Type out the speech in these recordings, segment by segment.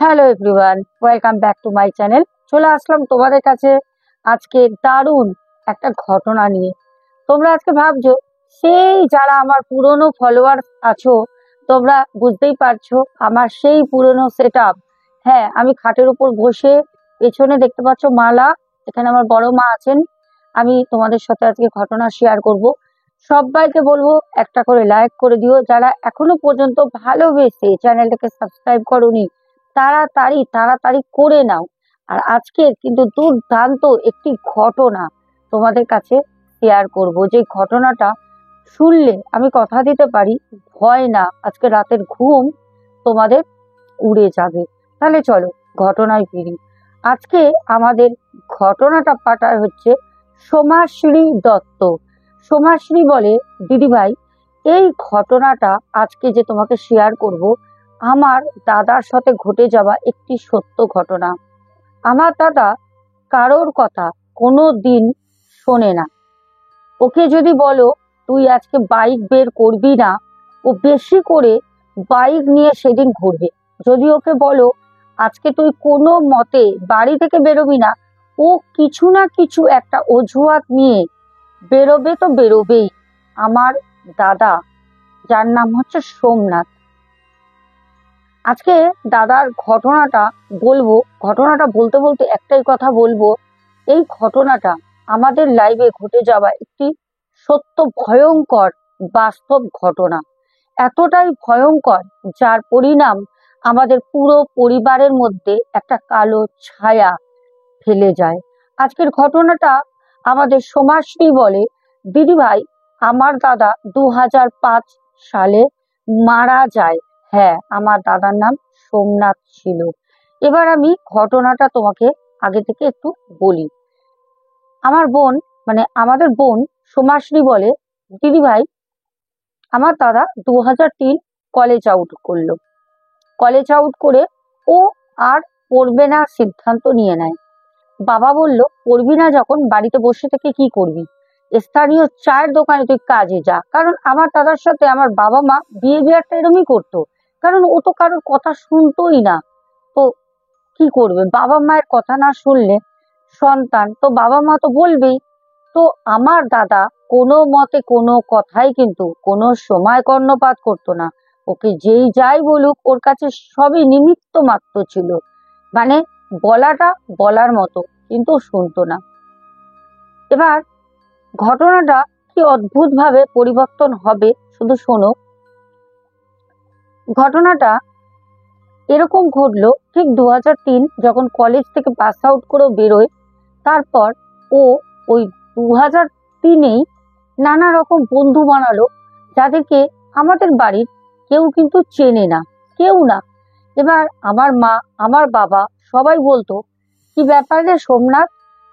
Hello everyone, welcome back to my channel. চলে আসলাম তোমাদের কাছে আজকে দারুণ একটা ঘটনা নিয়ে। তোমরা আজকে ভাবছো, সেই যারা আমার পুরনো ফলোয়ার আছো, তোমরা বুঝতেই পারছো আমার সেই পুরনো সেট আপ। হ্যাঁ, আমি খাটের উপর বসে, পেছনে দেখতে পাচ্ছ মালা, এখানে আমার বড় মা আছেন। আমি তোমাদের সাথে আজকে ঘটনা শেয়ার করব। সবাইকে বলবো একটা করে লাইক করে দিও, যারা এখনো পর্যন্ত ভালোবেসে চ্যানেলটাকে সাবস্ক্রাইব করোনি তাড়াতাড়ি তাড়াতাড়ি করে নাও। আর আজকের কিন্তু দুর্দান্ত একটি ঘটনা তোমাদের কাছে শেয়ার করব, যে ঘটনাটা শুনলে আমি কথা দিতে পারি, ভয় না, আজকে রাতের ঘুম তোমাদের উড়ে যাবে। তাহলে চলো ঘটনায় ফিরি। আজকে আমাদের ঘটনাটা পাঠায় হচ্ছে সোমাশ্রী দত্ত। সোমাশ্রী বলে, দিদিভাই, এই ঘটনাটা আজকে যে তোমাকে শেয়ার করব, আমার দাদার সাথে ঘটে যাওয়া একটি সত্য ঘটনা। আমার দাদা কারোর কথা কোনো দিন শোনে না। ওকে যদি বলো তুই আজকে বাইক বের করবি না, ও বেশি করে বাইক নিয়ে সেদিন ঘুরবে। যদি ওকে বলো আজকে তুই কোনো মতে বাড়ি থেকে বেরোবি না, ও কিছু না কিছু একটা অজুহাত নিয়ে বেরোবে তো বেরোবেই। আমার দাদা, যার নাম হচ্ছে সোমনাথ। আজকে দাদার ঘটনাটা বলবো। ঘটনাটা বলতে বলতে একটাই কথা বলবো, এই ঘটনাটা আমাদের লাইফে ঘটে যাওয়া একটি সত্য ভয়ঙ্কর বাস্তব ঘটনা। এতটাই ভয়ঙ্কর, যার পরিণাম আমাদের পুরো পরিবারের মধ্যে একটা কালো ছায়া ফেলে যায়। আজকের ঘটনাটা আমাদের সোমাশ্রী বলে, দিদিভাই, আমার দাদা 2005 সালে মারা যায়। হ্যাঁ, আমার দাদার নাম সোমনাথ ছিল। এবার আমি ঘটনাটা তোমাকে আগে থেকে একটু বলি। আমার বোন, মানে আমাদের বোন সোমাশ্রী বলে, দিদিভাই, আমার দাদা 2003 কলেজ আউট করলো। কলেজ আউট করে ও আর পড়বে না সিদ্ধান্ত নিয়ে নেয়। বাবা বলল, পড়বি না যখন বাড়িতে বসে থেকে কি করবি, স্থানীয় চায়ের দোকানে তুই কাজে যা। কারণ আমার দাদার সাথে আমার বাবা মা বিহেভিয়ারটা এরমই করতো, কারণ ও তো কারোর কথা শুনতোই না। তো কি করবে, বাবা মায়ের কথা না শুনলে সন্তান তো বাবা মা তো বলবেই। তো আমার দাদা কোনো মতে কোনো কথাই কিন্তু কোনো সময় কর্ণপাত করতো না। ওকে যেই যাই বলুক ওর কাছে সবই নিমিত্ত মাত্র ছিল, মানে বলাটা বলার মতো, কিন্তু শুনতো না। এবার ঘটনাটা কি অদ্ভুত ভাবে পরিবর্তন হবে শুধু শোনো। ঘটনাটা এরকম ঘটলো, ঠিক 2003 যখন কলেজ থেকে পাস আউট করে বেরোয়, তারপর ও ওই 2003-এই নানা রকম বন্ধু বানালো, যাদেরকে আমাদের বাড়ির কেউ কিন্তু চেনে না, কেউ না। এবার আমার মা, আমার বাবা সবাই বলতো, কি ব্যাপার রে সোমনাথ,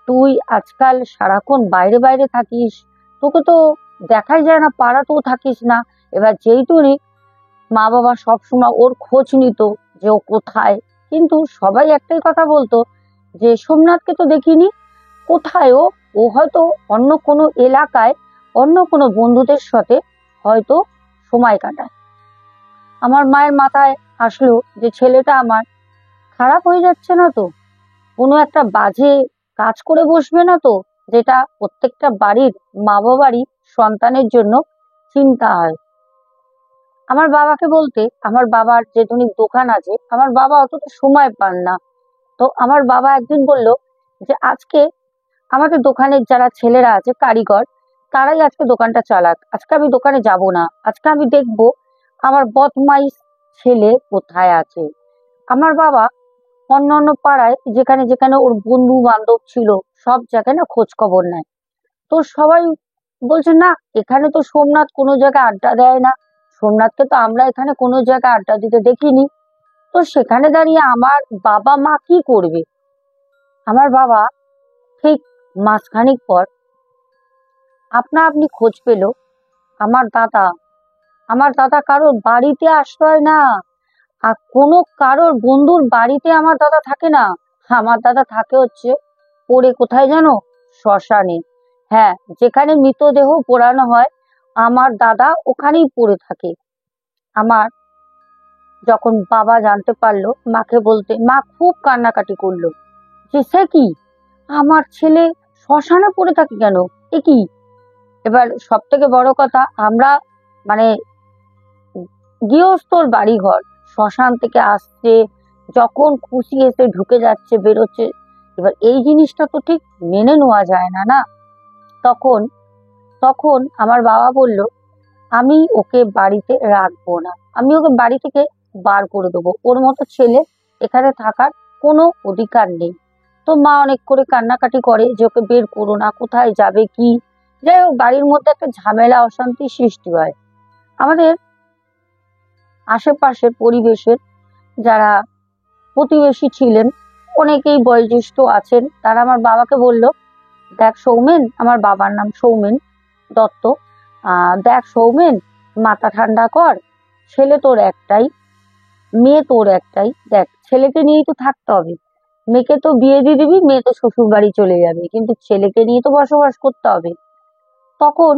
তুই আজকাল সারাক্ষণ বাইরে বাইরে থাকিস, তোকে তো দেখাই যায় না, পাড়াতেও থাকিস না। এবার যেইটুনি মা বাবা সবসময় ওর খোঁজ নিত যে ও কোথায়, কিন্তু সবাই একটাই কথা বলতো যে সোমনাথকে তো দেখিনি, কোথায় ও, ও হয়তো অন্য কোনো এলাকায় অন্য কোনো বন্ধুদের সাথে হয়তো সময় কাটায়। আমার মায়ের মাথায় আসলো যে ছেলেটা আমার খারাপ হয়ে যাচ্ছে না তো, কোনো একটা বাজে কাজ করে বসবে না তো, যেটা প্রত্যেকটা বাড়ির মা বাবারই সন্তানের জন্য চিন্তা হয়। আমার বাবাকে বলতে, আমার বাবার যে ধনিক দোকান আছে, আমার বাবা অতটা সময় পান না। তো আমার বাবা একদিন বলল যে আজকে আমাদের দোকানের যারা ছেলেরা আছে কারিগর, তারাই আজকে দোকানটা চালাক, আজকে আমি দোকানে যাব না, আজকে আমি দেখবো আমার বদমাইশ ছেলে কোথায় আছে। আমার বাবা অন্য অন্য পাড়ায় যেখানে যেখানে ওর বন্ধু বান্ধব ছিল সব জায়গায় না খোঁজ খবর নেয়। তো সবাই বলছে, না, এখানে তো সোমনাথ কোনো জায়গায় আড্ডা দেয় না, সোমনাথকে তো আমরা এখানে কোনো জায়গায় আড্ডা দিতে দেখিনি। তো সেখানে দাঁড়িয়ে আমার বাবা মা কি করবে। আমার বাবা ঠিক মাসখানেক পর আপনা আপনি খোঁজ পেল, আমার দাদা, আমার দাদা কারোর বাড়িতে আশ্রয় না, আর কোনো কারোর বন্ধুর বাড়িতে আমার দাদা থাকে না। আমার দাদা থাকে হচ্ছে পড়ে কোথায় জানো, শ্মশানে। হ্যাঁ, যেখানে মৃতদেহ পোড়ানো হয় আমার দাদা ওখানেই পড়ে থাকে। আমার যখন বাবা জানতে পারলো, মাকে বলতে মা খুব কান্নাকাটি করলো যে সে কি, আমার ছেলে শ্মশানে পড়ে থাকে কেন, এ কি। এবার সব থেকে বড় কথা, আমরা মানে গৃহস্থর বাড়ি ঘর, শ্মশান থেকে আসছে, যখন খুশি এসে ঢুকে যাচ্ছে বেরোচ্ছে, এবার এই জিনিসটা তো ঠিক মেনে নেওয়া যায় না, না। তখন তখন আমার বাবা বলল, আমি ওকে বাড়িতে রাখবো না, আমি ওকে বাড়ি থেকে বার করে দেবো, ওর মতো ছেলে এখানে থাকার কোনো অধিকার নেই। তো মা অনেক করে কান্নাকাটি করে যে ওকে বের করো না, কোথায় যাবে কি। যাই হোক, বাড়ির মধ্যে একটা ঝামেলা অশান্তি সৃষ্টি হয়। আমাদের আশেপাশের পরিবেশের যারা প্রতিবেশী ছিলেন, অনেকেই বয়োজ্যেষ্ঠ আছেন, তারা আমার বাবাকে বলল, দেখ সৌমেন, আমার বাবার নাম সৌমেন দত্ত, দেখ সৌমেন, মাথা ঠান্ডা কর, ছেলে তোর একটাই, মেয়ে তোর একটাই, দেখ ছেলেকে নিয়েই তো থাকতে হবে, মেয়েকে তো বিয়ে দিয়ে দিবি, মেয়ে তো শ্বশুর বাড়ি চলে যাবে, কিন্তু ছেলেকে নিয়ে তো বসবাস করতে হবে। তখন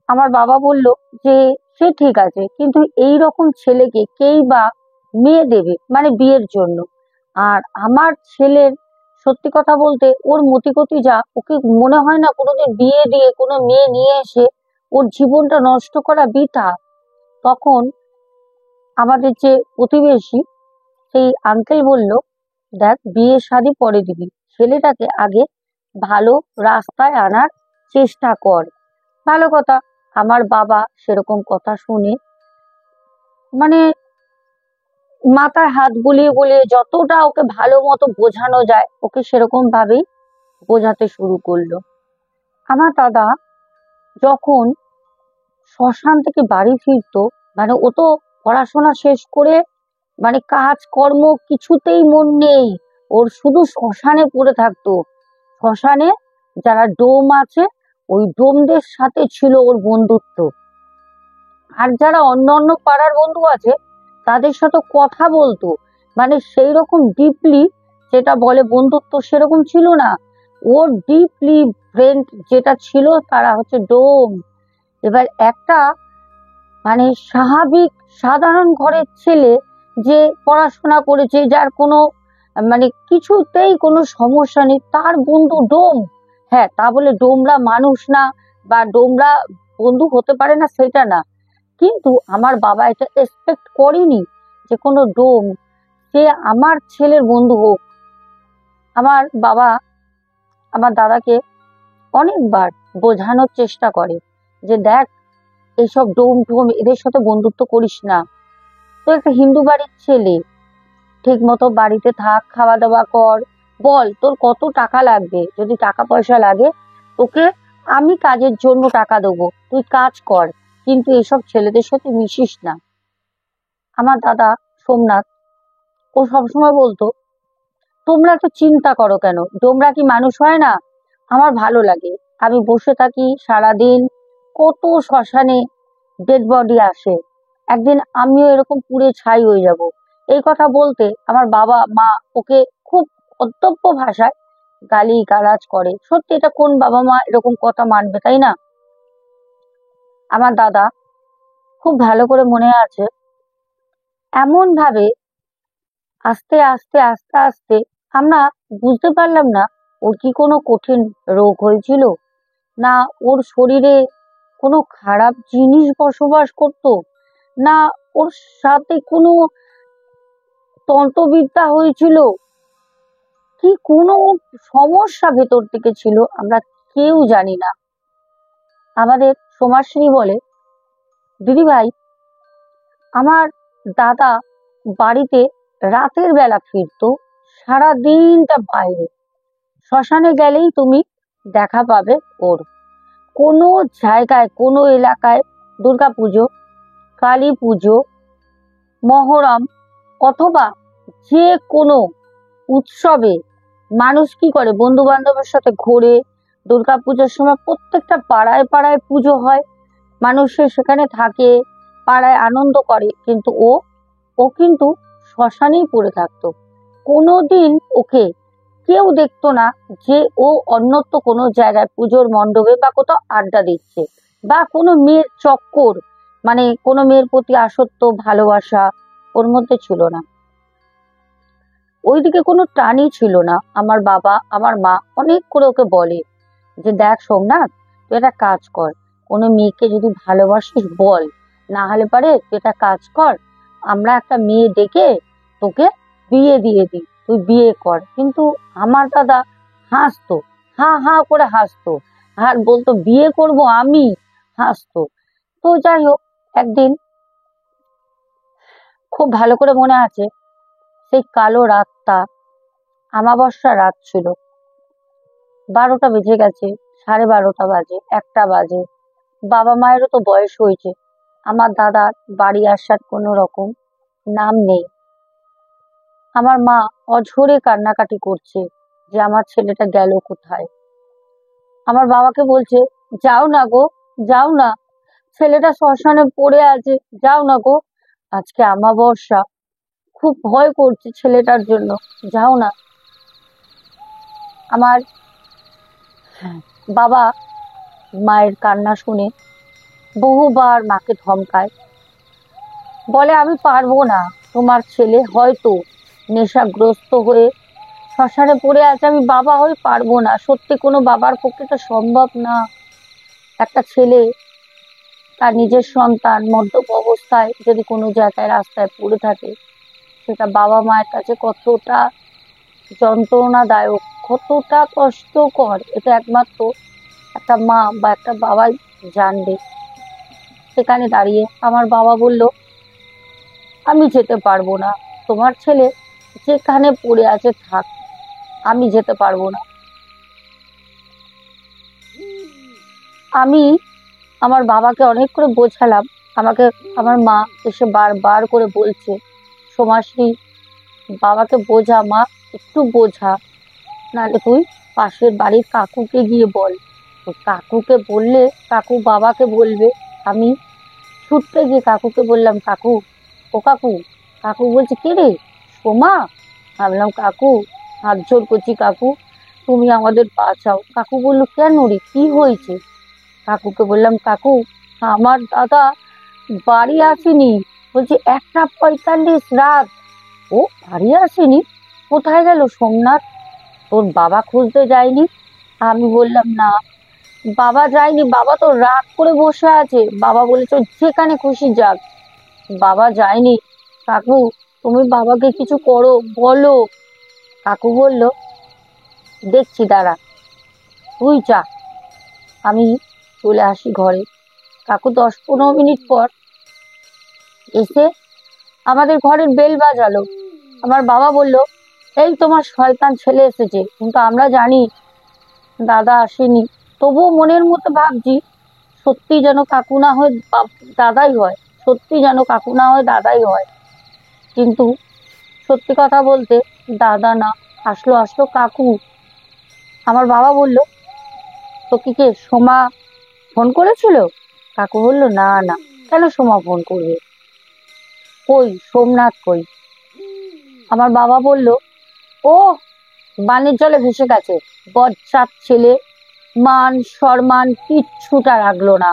আমার বাবা বলল যে সে ঠিক আছে, কিন্তু এই রকম ছেলেকে কেই বা মেয়ে দেবে, মানে বিয়ের জন্য। আর আমার ছেলের সত্যি কথা বলতে ওর মতিগতি যা, ওকে মনে হয় না কোনোদিন বিয়ে দিয়ে কোনো মেয়ে নিয়ে এসে ওর জীবনটা নষ্ট করা বৃথা। তখন আমাদের যে প্রতিবেশী, সেই আঙ্কেল বলল, দেখ বিয়ে শাদী পরে দিবি, ছেলেটাকে আগে ভালো রাস্তায় আনার চেষ্টা কর। ভালো কথা। আমার বাবা সেরকম কথা শুনে মানে মাথায় হাত বুলিয়ে বুলিয়ে যতটা ওকে ভালো মতো বোঝানো যায় ওকে সেরকম ভাবেই বোঝাতে শুরু করলো। আমার দাদা যখন শ্মশান থেকে বাড়ি ফিরতো, মানে ও তো পড়াশোনা শেষ করে মানে কাজ কর্ম কিছুতেই মন নেই, ওর শুধু শ্মশানে পড়ে থাকতো। শ্মশানে যারা ডোম আছে, ওই ডোমদের সাথে ছিল ওর বন্ধুত্ব। আর যারা অন্য অন্য পাড়ার বন্ধু আছে তাদের সাথে কথা বলতো, মানে সেই রকম ডিপলি যেটা বলে বন্ধুত্ব সেরকম ছিল না। ওর ডিপলি ফ্রেন্ড যেটা ছিল তারা হচ্ছে ডোম। এবার একটা মানে স্বাভাবিক সাধারণ ঘরের ছেলে যে পড়াশোনা করেছে, যার কোনো মানে কিছুতেই কোনো সমস্যা নেই, তার বন্ধু ডোম। হ্যাঁ, তা বলে ডোমরা মানুষ না বা ডোমরা বন্ধু হতে পারে না সেটা না, কিন্তু আমার বাবা এটা এক্সপেক্ট করেনি যে কোনো ডোম সে আমার ছেলের বন্ধু হোক। আমার বাবা আমার দাদাকে অনেকবার বোঝানোর চেষ্টা করে যে দেখ, এইসব ডোম টোম এদের সাথে বন্ধুত্ব করিস না, তো একটা হিন্দু বাড়ির ছেলে, ঠিক মতো বাড়িতে থাক, খাওয়া দাওয়া কর, বল তোর কত টাকা লাগবে, যদি টাকা পয়সা লাগে তোকে আমি কাজের জন্য টাকা দেবো, তুই কাজ কর, কিন্তু এইসব ছেলেদের সাথে মিশিস না। আমার দাদা সোমনাথ, ও সবসময় বলতো, তোমরা তো চিন্তা করো কেন, তোমরা কি মানুষ হয় না। আমার ভালো লাগে, আমি বসে থাকি সারাদিন, কত শ্মশানে ডেড বডি আসে, একদিন আমিও এরকম পুড়ে ছাই হয়ে যাব। এই কথা বলতে আমার বাবা মা ওকে খুব অত্যব্য ভাষায় গালি গালাজ করে। সত্যি, এটা কোন বাবা মা এরকম কথা মানবে, তাই না। আমার দাদা খুব ভালো করে মনে আছে, এমন ভাবে আস্তে আস্তে আস্তে আস্তে আমরা বুঝতে পারলাম না ওর কি কোনো কঠিন রোগ হয়েছিল, না ওর শরীরে কোনো খারাপ জিনিস বসবাস করতো, না ওর সাথে কোনো তন্ত্রবিদ্যা হয়েছিল, কি কোনো সমস্যা ভেতর থেকে ছিল, আমরা কেউ জানি না। আমাদের সমাজশ্রী বলে, দিদি ভাই, আমার দাদা বাড়িতে রাতের বেলা ফিরতো, সারা দিনটা বাইরে, শ্মশানে গেলেই তুমি দেখা পাবে ওর। কোনো জায়গায় কোনো এলাকায় দুর্গাপুজো, কালী পুজো, মহরম অথবা যে কোনো উৎসবে মানুষ কি করে, বন্ধু বান্ধবের সাথে ঘোরে। দুর্গাপুজোর সময় প্রত্যেকটা পাড়ায় পাড়ায় পুজো হয়, মানুষের সেখানে থাকে, পাড়ায় আনন্দ করে, কিন্তু ও ও কিন্তু শ্মশানেই পড়ে থাকতো। কোনোদিন ওকে কেউ দেখতো না যে ও অন্যত্র কোনো জায়গায় পুজোর মণ্ডপে বা কোথাও আড্ডা দিচ্ছে, বা কোনো মেয়ের চক্কর, মানে কোনো মেয়ের প্রতি আসক্ত ভালোবাসা, ওর মধ্যে ছিল না। ওইদিকে কোনো টানই ছিল না। আমার বাবা আমার মা অনেক করে ওকে বলে যে দেখ সোমনাথ, তুই একটা কাজ কর, কোনো মেয়েকে যদি ভালোবাসিস বল, না হলে পারে তুই একটা কাজ কর, আমরা একটা মেয়ে ডেকে তোকে বিয়ে দিয়ে দিই, তুই বিয়ে কর। কিন্তু আমার দাদা হাসতো, হা হা করে হাসতো, আর বলতো বিয়ে করব আমি, হাসতো। তো যাই হোক, একদিন খুব ভালো করে মনে আছে, সেই কালো রাতটা আমাবস্যা রাত ছিল। 12টা বেজে গেছে, 12:30 বাজে, 1টা বাজে। বাবা মায়েরও তো বয়স হয়েছে, আমার দাদার বাড়ি আসার কোনো রকম নাম নেই। আমার মা অঝরে কান্নাকাটি করছে যে আমার ছেলেটা গেল কোথায়। আমার বাবাকে বলছে, যাও না গো, যাও না, ছেলেটা শ্মশানে পড়ে আছে, যাও না গো, আজকে আমাবস্যা, খুব ভয় করছে ছেলেটার জন্য, যাও না। আমার বাবা মায়ের কান্না শুনে বহুবার মাকে ধমকায়, বলে আমি পারবো না, তোমার ছেলে হয়তো নেশাগ্রস্ত হয়ে শ্মশানে পড়ে আছে, আমি বাবা হয়ে পারবো না, সত্যি কোনো বাবার পক্ষে তো সম্ভব না। একটা ছেলে তার নিজের সন্তান মদ্যপ অবস্থায় যদি কোনো জায়গায় রাস্তায় পড়ে থাকে, সেটা বাবা মায়ের কাছে কতটা যন্ত্রণাদায়ক, কতটা কষ্টকর, এটা একমাত্র একটা মা বা একটা বাবাই জানবে। সেখানে দাঁড়িয়ে আমার বাবা বলল, আমি যেতে পারবো না, তোমার ছেলে যেখানে পড়ে আছে থাক, আমি যেতে পারবো না। আমি আমার বাবাকে অনেক করে বোঝালাম, আমাকে আমার মা এসে বারবার করে বলছে, সোমাশ্রী, বাবাকে বোঝা মা, একটু বোঝা, নাহলে তুই পাশের বাড়ির কাকুকে গিয়ে বল। তো কাকুকে বললে কাকু বাবাকে বলবে। আমি ছুটতে গিয়ে কাকুকে বললাম, কাকু, ও কাকু। কাকু বলছে, কে রে সোমা? ভাবলাম কাকু, হাত জোর করছি কাকু, তুমি আমাদের বাঁচাও। কাকু বললো, কেন রে, কি হয়েছে? কাকুকে বললাম, কাকু, আমার দাদা বাড়ি আসেনি। বলছে 1:45 রাত, ও বাড়ি আসেনি? কোথায় গেল সোমনাথ? তোর বাবা খুঁজতে যায়নি? আমি বললাম, না বাবা যায়নি, বাবা তো রাগ করে বসে আছে, বাবা বলেছে যেখানে খুশি যাক, বাবা যায়নি। কাকু, তুমি বাবাকে কিছু করো, বলো। কাকু বলল, দেখছি দাঁড়া, তুই যা, আমি চলে আসি ঘরে। কাকু 10-15 মিনিট পর এসে আমাদের ঘরের বেল বাজালো। আমার বাবা বলল, এই তোমার শয়তান ছেলে এসেছে, কিন্তু আমরা জানি দাদা আসেনি। তবুও মনের মধ্যে ভাবছি, সত্যি যেন কাকু না হয় দাদাই হয়, সত্যি যেন কাকু না হয় দাদাই হয়। কিন্তু সত্যি কথা বলতে দাদা না, আসলো আসলো কাকু। আমার বাবা বলল, তো কি কে সোমা ফোন করেছিল? কাকু বলল, না না, কেন সোমা ফোন করবে, কই সোমনাথ কই? আমার বাবা বলল, ও বানের জলে ভেসে গেছে, বজ্জাত ছেলে, মান সম্মান কিচ্ছুটা রাখলো না,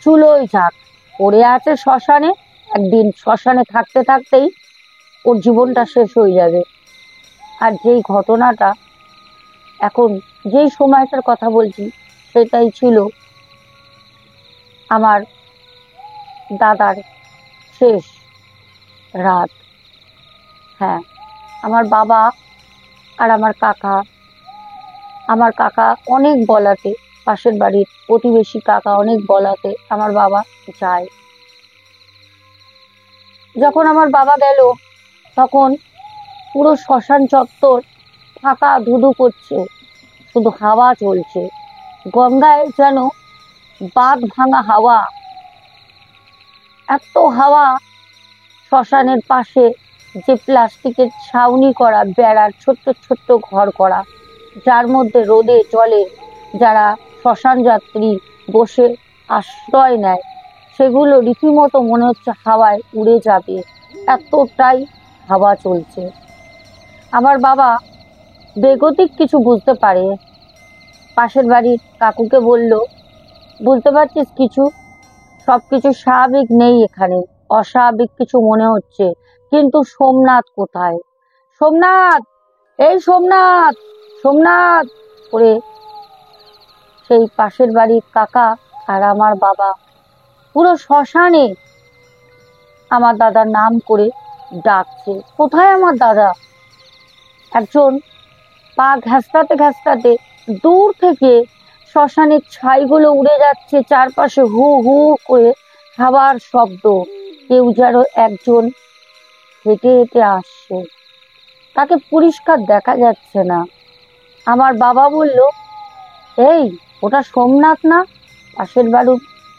চুলোই যাক, পড়ে আছে শ্মশানে, একদিন শ্মশানে থাকতে থাকতেই ওর জীবনটা শেষ হয়ে যাবে। আর যেই ঘটনাটা এখন, যেই সময়টার কথা বলছি, সেটাই ছিল আমার দাদার শেষ রাত। হ্যাঁ, আমার বাবা আর আমার কাকা অনেক বলাতে, পাশের বাড়ির প্রতিবেশী কাকা অনেক বলাতে আমার বাবা যায়। যখন আমার বাবা গেল, তখন পুরো শ্মশান চত্বর ফাঁকা ধুধু করছে, শুধু হাওয়া চলছে, গঙ্গায় যেন বাঁধ ভাঙা হাওয়া, এত হাওয়া। শ্মশানের পাশে যে প্লাস্টিকের ছাউনি করা বেড়ার ছোট্ট ছোট্ট ঘর করা, যার মধ্যে রোদে জলে যারা শ্মশান যাত্রী বসে আশ্রয় নেয়, সেগুলো রীতিমতো মনে হচ্ছে হাওয়ায় উড়ে যাবে, এতটাই হাওয়া চলছে। আমার বাবা বেগতিক কিছু বুঝতে পারে, পাশের বাড়ির কাকুকে বলল, বুঝতে পারছিস কিছু? সবকিছু স্বাভাবিক নেই এখানে, অস্বাভাবিক কিছু মনে হচ্ছে, কিন্তু সোমনাথ কোথায়? সোমনাথ, এই সোমনাথ, সোমনাথ করে সেই পাশের বাড়ির কাকা আর আমার বাবা পুরো শ্মশানে আমার দাদার নাম করে ডাকছে। কোথায় আমার দাদা? একজন পা ঘেঁষতে ঘেঁষতে দূর থেকে শ্মশানের ছাইগুলো উড়ে যাচ্ছে, চারপাশে হু হু করে হাওয়ার শব্দ। কেউ যেন একজন হেঁটে হেঁটে আসছে, তাকে পরিষ্কার দেখা যাচ্ছে না। আমার বাবা বলল, এই ওটা সোমনাথ না?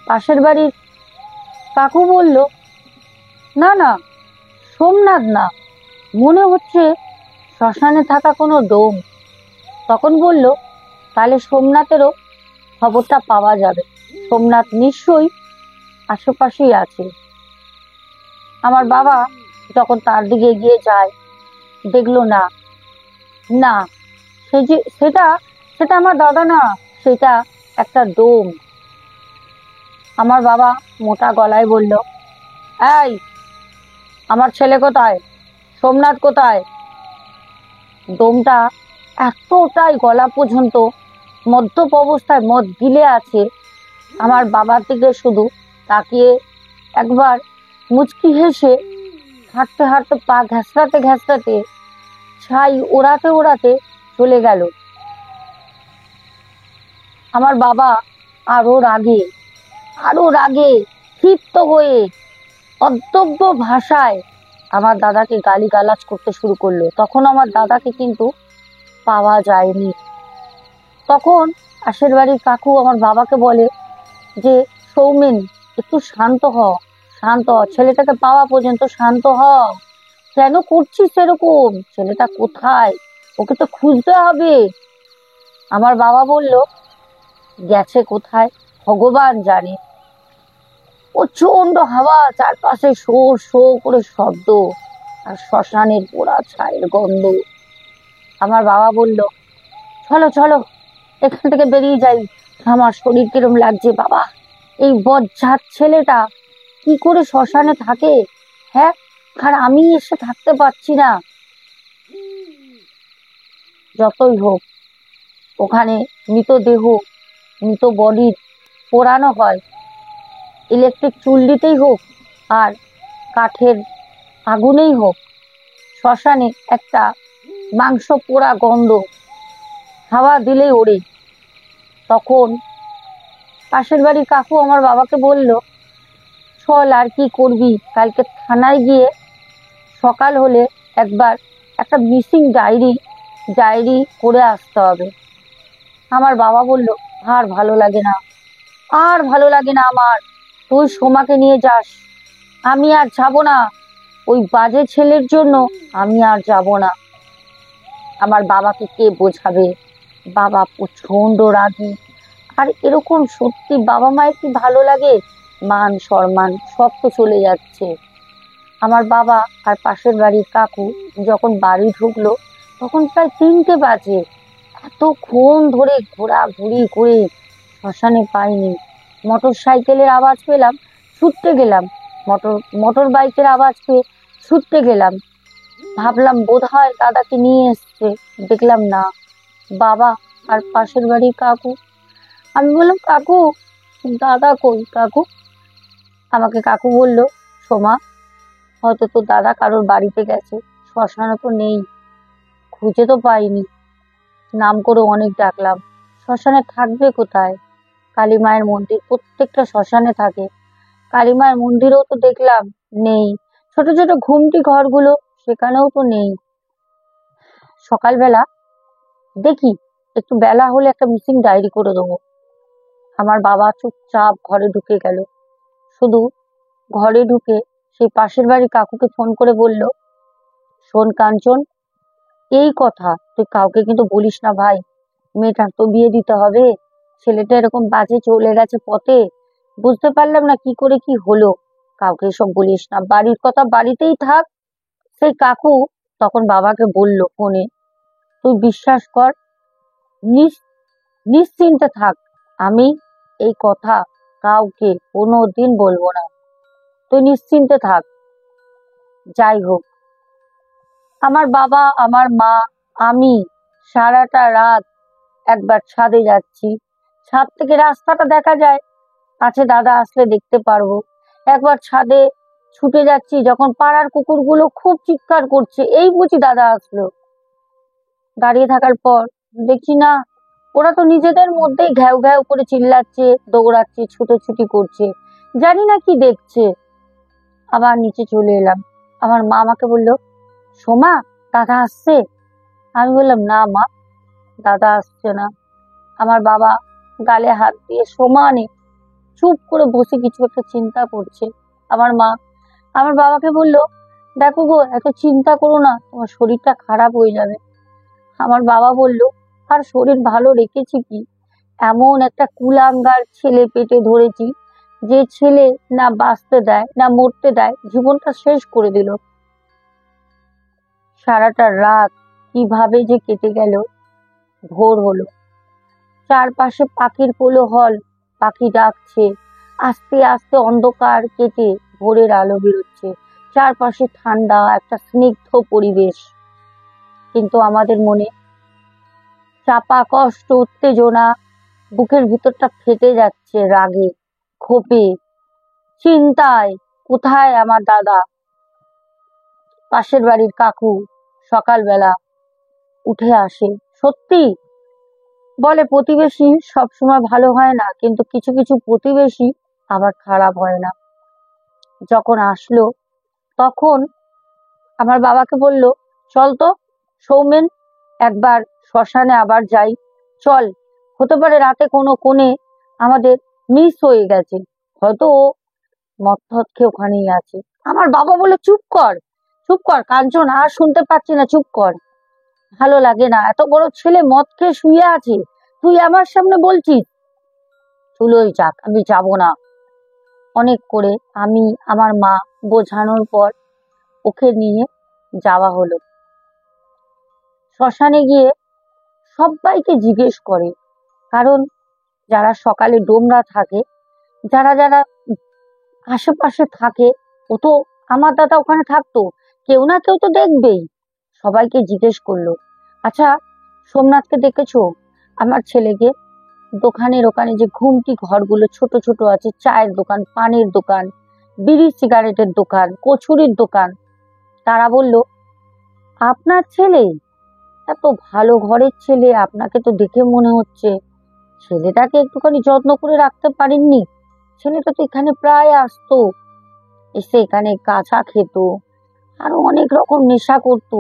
পাশের বাড়ির কাকু বলল, না না, সোমনাথ না, মনে হচ্ছে শ্মশানে থাকা কোনো ডোম। তখন বলল, তাহলে সোমনাথেরও খবরটা পাওয়া যাবে, সোমনাথ নিশ্চয়ই আশেপাশেই আছে। আমার বাবা যখন তার দিকে এগিয়ে যায়, দেখলো না, না, সেটা সেটা আমার দাদা না, সেটা একটা ডোম। আমার বাবা মোটা গলায় বলল, এই, আমার ছেলে কোথায়? সোমনাথ কোথায়? ডোমটা এতটাই গলা পর্যন্ত মদ্যপ অবস্থায় মদ গিলে আছে। আমার বাবার দিকে শুধু তাকিয়ে একবার মুচকি হেসে হাঁটতে হাঁটতে পা ঘেঁষড়াতে ঘেঁষড়াতে ছাই ওড়াতে ওড়াতে চলে গেল। আমার বাবা আরো রাগে ক্ষিপ্ত হয়ে অদ্যব্য ভাষায় আমার দাদাকে গালিগালাজ করতে শুরু করলো। তখন আমার দাদাকে কিন্তু পাওয়া যায়নি। তখন পাশের বাড়ির কাকু আমার বাবাকে বলে যে, সৌমেন, একটু শান্ত হ, ছেলেটাকে পাওয়া পর্যন্ত শান্ত হ। কেন করছিস এরকম? ছেলেটা কোথায়? ওকে তো খুঁজতে হবে। আমার বাবা বলল, গেছে কোথায় ভগবান জানে। প্রচন্ড হাওয়া, চারপাশে শো শো করে শব্দ, আর শ্মশানের পোড়া ছাইয়ের গন্ধ। আমার বাবা বলল, চলো চলো, এখান থেকে বেরিয়ে যাই। আমার শরীর কিরম লাগছে বাবা, এই বজ্জাত ছেলেটা কি করে শ্মশানে থাকে? হ্যাঁ, আর আমি এসে থাকতে পারছি না। যতই হোক, ওখানে মৃতদেহ, মৃত বডি পোড়ানো হয়, ইলেকট্রিক চুল্লিতেই হোক আর কাঠের আগুনেই হোক, শ্মশানে একটা মাংস পোড়া গন্ধ হাওয়া দিলেই ওড়ে। তখন পাশের বাড়ির কাকু আমার বাবাকে বলল, চল, আর কি করবি, কালকে থানায় গিয়ে সকাল হলে একবার একটা মিসিং ডায়েরি করে আসতে হবে। আমার বাবা বলল, আর ভালো লাগে না, আমার, তুই সোমাকে নিয়ে যাস, আমি আর যাব না, ওই বাজে ছেলের জন্য আমি আর যাব না। আমার বাবাকে কে বোঝাবে? বাবা প্রচন্ড রাগী। আর এরকম সত্যি বাবা মায়ের কি ভালো লাগে? মান সম্মান সব তো চলে যাচ্ছে। আমার বাবা আর পাশের বাড়ির কাকু যখন বাড়ি ঢুকলো, তখন প্রায় 3টে বাজে। এতক্ষণ ধরে ঘোরাঘুরি করে শ্মশানে পাইনি। মোটর সাইকেলের আওয়াজ পেলাম, ছুটতে গেলাম। মোটর বাইকের আওয়াজ পেয়ে ছুটতে গেলাম। ভাবলাম বোধ হয় দাদাকে নিয়ে এসছে, দেখলাম না, বাবা আর পাশের বাড়ির কাকু। আমি বললাম, কাকু, দাদা কই কাকু? আমাকে কাকু বলল, সোমা, হয়তো তোর দাদা কারোর বাড়িতে গেছে, শ্মশানে তো নেই, খুঁজে তো পাইনি, নাম করে অনেক ডাকলাম, শ্মশানে থাকবে কোথায়? কালী মায়ের মন্দির প্রত্যেকটা শ্মশানে থাকে, কালী মায়ের মন্দিরেও তো দেখলাম নেই, ছোট ছোট ঘুমটি ঘরগুলো সেখানেও তো নেই। সকালবেলা দেখি, একটু বেলা হলে একটা মিসিং ডায়েরি করে দেবো। আমার বাবা চুপচাপ ঘরে ঢুকে গেল। শুধু ঘরে ঢুকে সেই পাশের বাড়ির কাকুকে ফোন করে বলল, শোন কাঞ্চন, এই কথা তুই কাউকে কিন্তু বলিস না ভাই, মেয়েটার তো বিয়ে দিতে হবে, ছেলেটা এরকম বাজে চলে গেছে পথে, বুঝতে পারলাম না কি করে কি হলো, কাউকে সব বলিস না, বাড়ির কথা বাড়িতেই থাক। সেই কাকু তখন বাবাকে বলল ফোনে, তুই বিশ্বাস কর, নিশ্চিন্তে থাক, আমি এই কথা কাউকে কোনোদিন বলবো না। তুই নিশ্চিন্তে থাক। যাই হোক, আমার বাবা, আমার মা, আমি সারাটা রাত একবার ছাদে যাচ্ছি। ছাদ থেকে রাস্তাটা দেখা যায়, আছে দাদা আসলে দেখতে পারবো। একবার ছাদে ছুটে যাচ্ছি, যখন পাড়ার কুকুরগুলো খুব চিৎকার করছে, এই বুঝি দাদা আসলো। দাঁড়িয়ে থাকার পর দেখছি না, ওরা তো নিজেদের মধ্যেই ঘ্যাও ঘ্যাও করে চিল্লাচ্ছে, দৌড়াচ্ছে, ছুটোছুটি করছে, জানি না কি দেখছে। আবার নিচে চলে এলাম। আমার মা আমাকে বললো, সোমা, দাদা আসছে। আমি বললাম, না মা, দাদা আসছে না। আমার বাবা গালে হাত দিয়ে সমানে চুপ করে বসে কিছু একটা চিন্তা করছে। আমার মা আমার বাবাকে বলল, দেখো গো, এত চিন্তা করো না, তোমার শরীরটা খারাপ হয়ে যাবে। আমার বাবা বলল, আর শরীর ভালো রেখেছি কি, এমন একটা কুলাঙ্গার ছেলে পেটে ধরেছি, যে ছেলে না বাঁচতে দেয় না মরতে দেয়, জীবনটা শেষ করে দিল। সারাটা রাত কিভাবে যে কেটে গেল। ভোর হলো, চারপাশে পাখির কোলাহল, পাখি ডাকছে। আস্তে আস্তে অন্ধকার কেটে ভোরের আলো বেরোচ্ছে, চারপাশে ঠান্ডা একটা স্নিগ্ধ পরিবেশ। কিন্তু আমাদের মনে চাপা কষ্ট, উত্তেজনা, বুকের ভিতরটা ফেটে যাচ্ছে রাগে, ক্ষোভে, চিন্তায়। কোথায় আমার দাদা? পাশের বাড়ির কাকু সকালবেলা উঠে আসে। সত্যি বলে, প্রতিবেশী সবসময় ভালো হয় না, কিন্তু কিছু কিছু প্রতিবেশী আবার খারাপ হয় না। যখন আসলো, তখন আমার বাবাকে বলল, চল তো সৌমেন, একবার শ্মশানে আবার যাই, চল, হতে পারে রাতে কোনো কোণে আমাদের মিস হয়ে গেছে, হয়তো ও মদ টদ খেয়ে ওখানেই আছে। আমার বাবা বলে, চুপ কর, চুপ কর কাঞ্চন, আর শুনতে পাচ্ছি না, চুপ কর, ভালো লাগে না, এত বড় ছেলে মদ খেয়ে শুয়ে আছে, তুই আমার সামনে বলছিস। চুলোই যাক, আমি যাব না। অনেক করে আমি, আমার মা বোঝানোর পর ওকে নিয়ে যাওয়া হলো। শ্মশানে গিয়ে সবাইকে জিজ্ঞেস করে, কারণ যারা সকালে ডোমরা থাকে, যারা যারা আশেপাশে থাকে, ও তো, আমার দাদা ওখানে থাকতো, কেউ না কেউ তো দেখবেই। সবাইকে জিজ্ঞেস করলো, আচ্ছা সোমনাথকে দেখেছো? আমার ছেলেকে দোকানের ওখানে যে ঘুমটি ঘরগুলো ছোট ছোট আছে, চায়ের দোকান, পানের দোকান, বিড়ি সিগারেটের দোকান, কচুরির দোকান, তারা বলল, আপনার ছেলে এত ভালো ঘরের ছেলে, আপনাকে তো দেখে মনে হচ্ছে ছেলেটাকে একটুখানি যত্ন করে রাখতে পারেননি। ছেলেটা তো এখানে প্রায় আসতো, এসে এখানে কাঁচা খেত, আরো অনেক রকম নেশা করতো।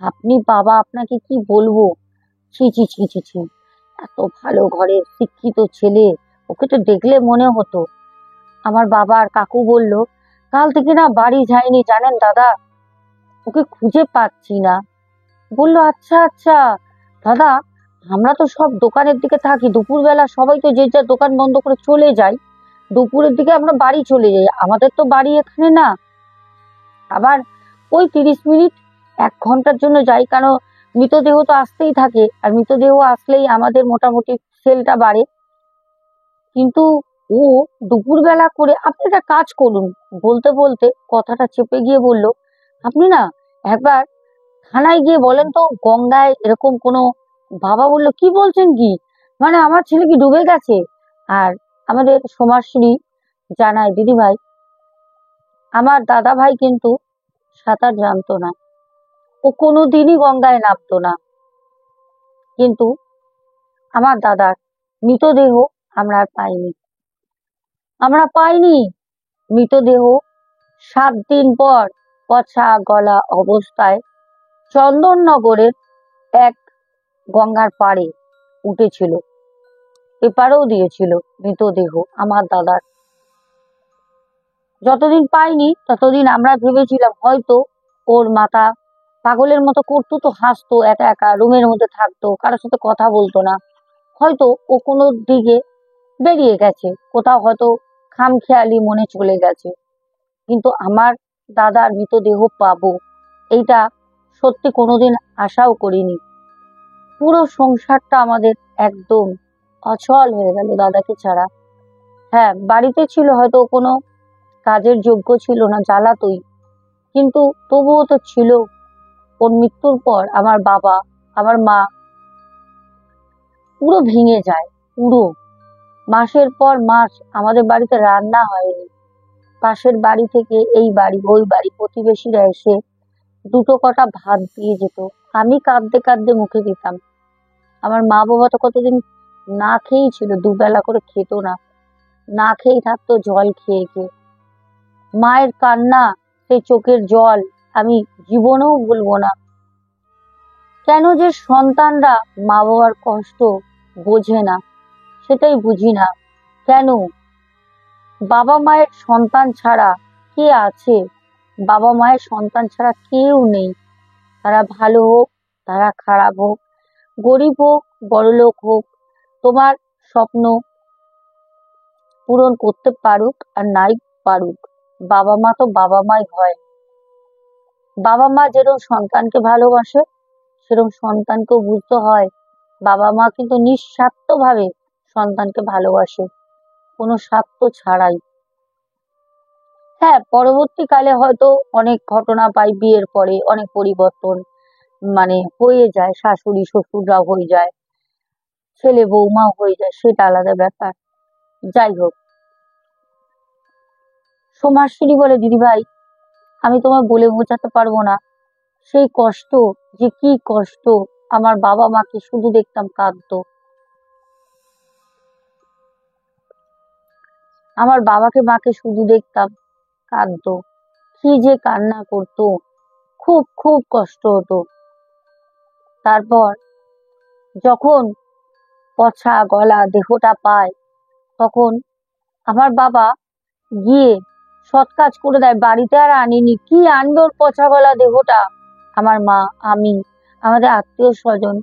আপনি বাবা, আপনাকে কি বলবো, ছি ছি ছি ছি ছি, এত ভালো ঘরের শিক্ষিত ছেলে, ওকে তো দেখলে মনে হতো। আমার বাবা আর কাকু বলল, কাল থেকে না বাড়ি যায়নি জানেন দাদা, ওকে খুঁজে পাচ্ছি না। বললো, আচ্ছা আচ্ছা দাদা, আমরা তো সব দোকানের দিকে থাকি, দুপুরবেলা সবাই তো যে যার দোকান বন্ধ করে চলে যায়, দুপুরের দিকে আমরা বাড়ি চলে যাই, আমাদের তো বাড়ি এখানে না। আবার ওই 30 মিনিট 1 ঘন্টার জন্য যাই, কারণ মৃতদেহ তো আসতেই থাকে, আর মৃতদেহ আসলেই আমাদের মোটামুটি সেলটা বাড়ে। কিন্তু ও দুপুরবেলা করে, আপনি একটা কাজ করুন, বলতে বলতে কথাটা চেপে গিয়ে বলল, আপনি না একবার থানায় গিয়ে বলেন তো, গঙ্গায় এরকম কোনো। বাবা বলল, কি বলছেন কি, মানে আমার ছেলে কি ডুবে গেছে? আর আমাদের সমাজশ্রী জানায়, দিদি ভাই, আমার দাদা ভাই কিন্তু সাঁতার জানতো না, ও কোনোদিনই গঙ্গায় নামতো না, কিন্তু আমার দাদার মৃতদেহ আমরা আর পাইনি। আমরা পাইনি মৃতদেহ। 7 দিন পর পচা গলা অবস্থায় চন্দননগরের এক গঙ্গার পাড়ে উঠেছিল, পেপারেও দিয়েছিল মৃতদেহ আমার দাদার। যতদিন পাইনি ততদিন আমরা ভেবেছিলাম হয়তো ওর মাথা পাগলের মতো করতো, তো হাসতো, একা একা রুমের মধ্যে থাকতো, কারোর সাথে কথা বলতো না, হয়তো ও কোনো দিকে বেরিয়ে গেছে, কোথাও হয়তো খামখেয়ালি মনে চলে গেছে। কিন্তু আমার দাদার মৃতদেহ পাবো, এইটা সত্যি কোনোদিন আশাও করিনি। পুরো সংসারটা আমাদের একদম অচল হয়ে গেল দাদাকে ছাড়া। হ্যাঁ, বাড়িতে ছিল, হয়তো কোনো কাজের যোগ্য ছিল না, জ্বালাতোই, কিন্তু তবুও তো ছিল। ওর মৃত্যুর পর আমার বাবা, আমার মা পুরো ভেঙে যায়। পুরো মাসের পর মাস আমাদের বাড়িতে রান্না হয়নি। পাশের বাড়ি থেকে এই বাড়ি ওই বাড়ি প্রতিবেশীরা এসে দুটো কটা ভাত দিয়ে যেত। আমি কাঁদতে কাঁদতে মুখে দিতাম। আমার মা বাবা তো কতদিন না খেয়েই ছিল, দুবেলা করে খেত না, না খেয়েই থাকতো জল খেয়ে খেয়ে। মায়ের কান্না, সেই চোখের জল আমি জীবনেও ভুলবো না। কেন যে সন্তানরা মা বাবার কষ্ট বোঝে না, সেটাই বুঝি না। কেন বাবা মায়ের সন্তান ছাড়া কে আছে? বাবা মায়ের সন্তান ছাড়া কেউ নেই। তারা ভালো হোক, তারা খারাপ হোক, গরিব হোক, বড়লোক হোক, তোমার স্বপ্ন পূরণ করতে পারুক আর নাই পারুক, বাবা মা তো বাবা মাই হয়। বাবা মা যেরকম সন্তানকে ভালোবাসে, সেরকম সন্তানকেও বুঝতে হয় বাবা মা কিন্তু নিঃস্বার্থভাবে সন্তানকে ভালোবাসে, কোনো স্বার্থ ছাড়াই। হ্যাঁ, পরবর্তীকালে হয়তো অনেক ঘটনা পাই, বিয়ের পরে অনেক পরিবর্তন হয়ে যায়, শাশুড়ি শ্বশুররাও হয়ে যায়, ছেলে বৌমাও হয়ে যায়, সেটা আলাদা ব্যাপার। যাই হোক, সমাজশ্রী বলে দিদিভাই, আমি তোমায় বলে বোঝাতে পারবো না সেই কষ্ট, যে কি কষ্ট। আমার বাবা মাকে শুধু দেখতাম কাঁদতো, আমার বাবাকে মাকে শুধু দেখতাম কাঁদতো, কি যে কান্না করতো, খুব খুব কষ্ট হতো। তারপর যখন পচা গলা দেহটা পায়, তখন আমার বাবা গিয়ে সৎ কাজ করে দেয়, বাড়িতে আর আনিনি, কি আনবে ওর পচা গলা দেহটা। আমার মা, আমি, আমাদের আত্মীয় স্বজন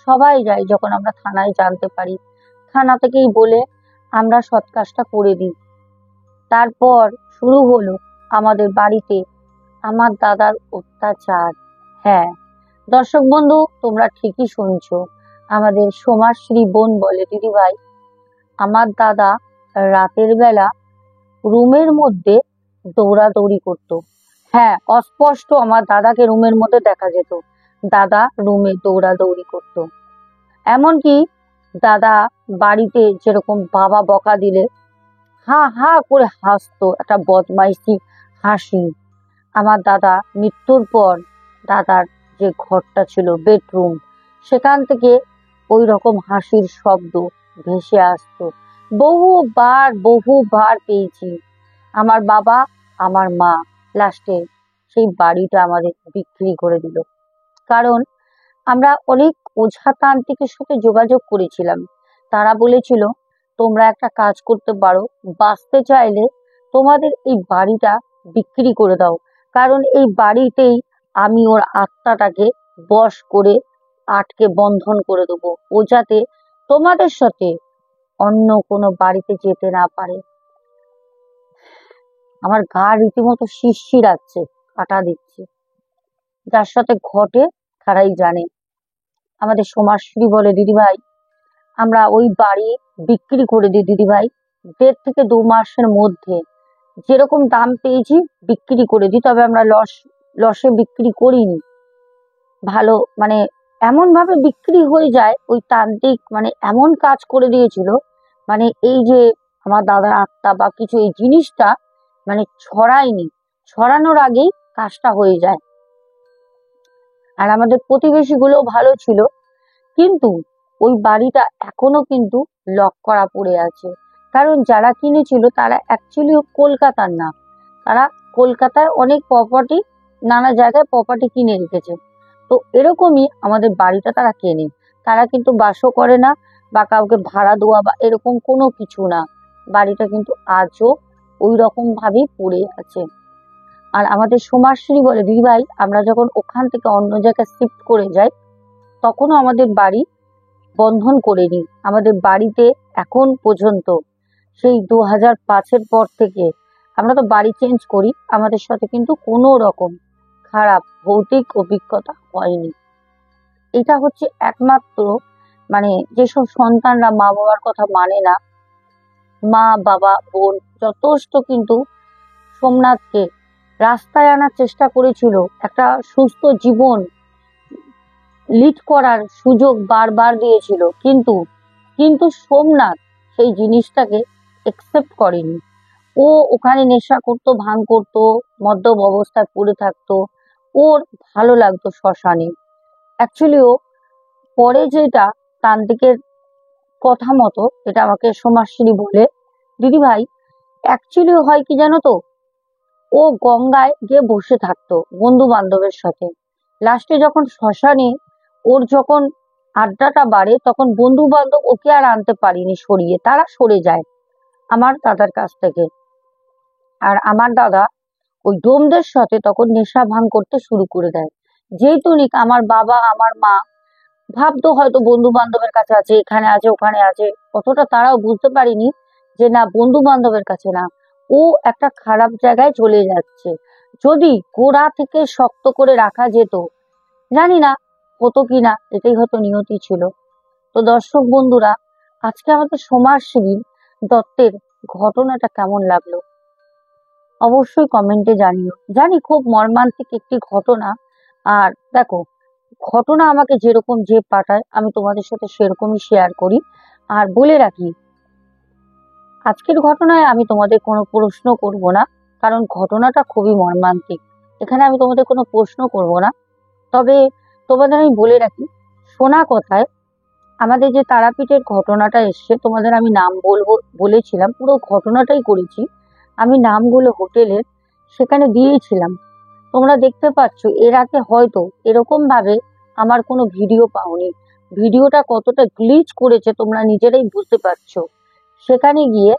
সবাই যাই। যখন আমরা থানায় জানতে পারি, থানা থেকেই বলে আমরা সৎ কাজটা করে দিই। তারপর শুরু হলো আমাদের বাড়িতে আমার দাদার অত্যাচার। হ্যাঁ দর্শক বন্ধু, তোমরা ঠিকই শুনছো, আমাদের সমাজশ্রী বোন বলে দিদিভাই, আমার দাদা রাতের বেলা রুমের মধ্যে দৌড়াদৌড়ি করতো। হ্যাঁ, অস্পষ্ট আমার দাদাকে রুমের মধ্যে দেখা যেত, দাদা রুমে দৌড়াদৌড়ি করতো। এমনকি দাদা বাড়িতে যেরকম বাবা বকা দিলে হা হা করে হাসতো, একটা বদমাইশি হাসি। আমার দাদা মৃত্যুর পর দাদার যে ঘরটা ছিল বেডরুম, সেখান থেকে ওই রকম হাসির শব্দ ভেসে আসতো। বহুবার বহুবার পেয়েছি। আমার বাবা, আমার মা লাস্টে সেই বাড়িটা আমাদের বিক্রি করে দিল। কারণ আমরা অনেক ওঝা তান্ত্রিকের সাথে যোগাযোগ করেছিলাম। তারা বলেছিল তোমরা একটা কাজ করতে পারো, বাঁচতে চাইলে তোমাদের এই বাড়িটা বিক্রি করে দাও, কারণ এই বাড়িতেই আমি ওর আত্মাটাকে বশ করে আটকে বন্ধন করে দেবো, ও যাতে তোমাদের সাথে অন্য কোনো বাড়িতে যেতে না পারে। আমার গা রীতিমতো শিরশিরাচ্ছে, কাটা দিচ্ছে। যার সাথে ঘটে তারাই জানে। আমাদের সমাজশ্রী বলে দিদিভাই, আমরা ওই বাড়ি বিক্রি করে দিই দিদিভাই, 1.5 থেকে 2 মাসের মধ্যে। যেরকম দাম পেয়েছি বিক্রি করে দিই, তবে আমরা লসে বিক্রি করিনি। ভালো এমন ভাবে বিক্রি হয়ে যায়, ওই তান্ত্রিক এমন কাজ করে দিয়েছিল, এই যে আমার দাদার আত্মা বা কিছু এই জিনিসটা ছড়ায়নি, ছড়ানোর আগেই কাজটা হয়ে যায়। আর আমাদের প্রতিবেশী গুলো ভালো ছিল, কিন্তু ওই বাড়িটা এখনো কিন্তু লক করা পড়ে আছে। কারণ যারা কিনেছিল তারা অ্যাকচুয়ালি কলকাতার না, তারা কলকাতায় অনেক প্রপার্টি, নানা জায়গায় প্রপার্টি কিনে রেখেছে। তো এরকমই আমাদের বাড়িটা তারা কেনে, তারা কিন্তু বাসও করে না বা কাউকে ভাড়া দেওয়া বা এরকম কোনো কিছু না। বাড়িটা কিন্তু আজও ওই রকম ভাবেই পড়ে আছে। আর আমাদের সমাজশ্রী বলে দিদিভাই, আমরা যখন ওখান থেকে অন্য জায়গায় শিফট করে যাই, তখনও আমাদের বাড়ি বন্ধন করে নিই। আমাদের বাড়িতে এখন পর্যন্ত সেই 2005-এর পর থেকে আমরা তো বাড়ি চেঞ্জ করি, আমাদের সাথে কিন্তু কোনো রকম খারাপ ভৌতিক অভিজ্ঞতা হয়নি। এটা হচ্ছে একমাত্র যেসব সন্তানরা মা বাবার কথা মানে না, মা বাবা বোন যথেষ্ট কিন্তু সোমনাথকে রাস্তায় আনার চেষ্টা করেছিল, একটা সুস্থ জীবন লিড করার সুযোগ বারবার দিয়েছিল, কিন্তু কিন্তু সোমনাথ সেই জিনিসটাকে একসেপ্ট করেনি। ও ওখানে নেশা করতো, ভাঙ করতো, মদ্যপ অবস্থায় পড়ে থাকতো, ওর ভালো লাগতো শ্মশানে। অ্যাকচুয়ালি ও পরে যেটা তান্ত্রিকের কথা মতো, এটা আমাকে সোমাশ্রী বলে, দিদি ভাই অ্যাকচুয়ালি হয় কি জানো তো, ও গঙ্গায় গিয়ে বসে থাকতো বন্ধু বান্ধবের সাথে। লাস্টে যখন শ্মশানে ওর যখন আড্ডাটা বাড়ে, তখন বন্ধু বান্ধব ওকে আর আনতে পারিনি সরিয়ে, তারা সরে যায় আমার দাদার কাছ থেকে। আর আমার দাদা ওই ডোমদের সাথে তখন নেশা ভাঙ করতে শুরু করে দেয়। যেই টনিক আমার বাবা আমার মা ভাবতো হয়তো বন্ধু বান্ধবের কাছে আছে, এখানে আছে ওখানে আছে, অতটা তারাও বুঝতে পারিনি যে না, বন্ধু বান্ধবের কাছে না, ও একটা খারাপ জায়গায় চলে যাচ্ছে। যদি গোড়া থেকে শক্ত করে রাখা যেত, জানি না হতো কিনা, এটাই হয়তো নিয়তি ছিল। তো দর্শক বন্ধুরা, আজকে আমাদের সমাজসেবী দত্তের ঘটনাটা কেমন লাগলো অবশ্যই কমেন্টে জানিও। জানি খুব মর্মান্তিক একটি ঘটনা, আর দেখো, ঘটনা আমাকে যেরকম যে পাঠায় আমি তোমাদের সাথে সেরকমই শেয়ার করি। আর বলে রাখি, আজকের ঘটনায় আমি তোমাদের কোনো প্রশ্ন করব না, কারণ ঘটনাটা খুবই মর্মান্তিক। এখানে আমি তোমাদের কোনো প্রশ্ন করব না। তবে তোমাদের আমি বলে রাখি, শোনা কথায় আমাদের যে তারাপীঠের ঘটনাটা এসছে, তোমাদের আমি নাম বলবো বলেছিলাম, পুরো ঘটনাটাই করেছি আমি, নামগুলো হোটেলের সেখানে দিয়েছিলাম। তোমরা দেখতে পাচ্ছ এর আগে হয়তো এরকম ভাবে আমার কোনো ভিডিও পাওনি। ভিডিওটা কতটা গ্লিচ করেছে তোমরা নিজেরাই বুঝতে পারছো। সেখানে গিয়ে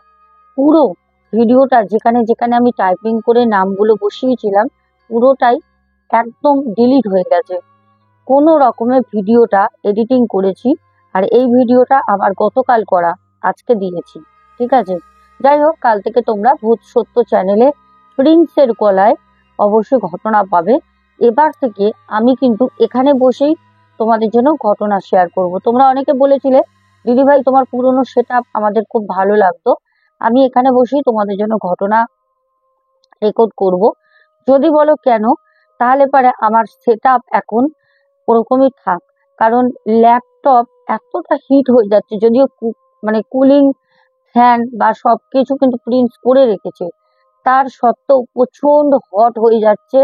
পুরো ভিডিওটা যেখানে যেখানে আমি টাইপিং করে নামগুলো বসিয়েছিলাম, পুরোটাই একদম ডিলিট হয়ে গেছে। কোনো রকমের ভিডিওটা এডিটিং করেছি, আর এই ভিডিওটা আবার গতকাল করা, আজকে দিয়েছি। ঠিক আছে, যাই হোক, কাল থেকে তোমরা ভূত সত্য চ্যানেলে প্রিন্সের গলায় অবশ্যই ঘটনা পাবে। এবার থেকে আমি কিন্তু এখানে বসেই তোমাদের জন্য ঘটনা শেয়ার করব। তোমরা অনেকে বলেছিলে দিদি ভাই তোমার পুরনো সেটআপ আমাদের খুব ভালো লাগতো, আমি এখানে বসেই তোমাদের জন্য ঘটনা রেকর্ড করব। যদি বলো কেন, তাহলে পারে আমার সেটআপ এখন ওরকমই থাক, কারণ ল্যাপটপ এতটা হিট হয়ে যাচ্ছে, যদিও মানে কুলিং ফ্যান বা সবকিছু কিন্তু প্রিন্স করে রেখেছে, তার সত্ত্বেও প্রচন্ড হট হয়ে যাচ্ছে,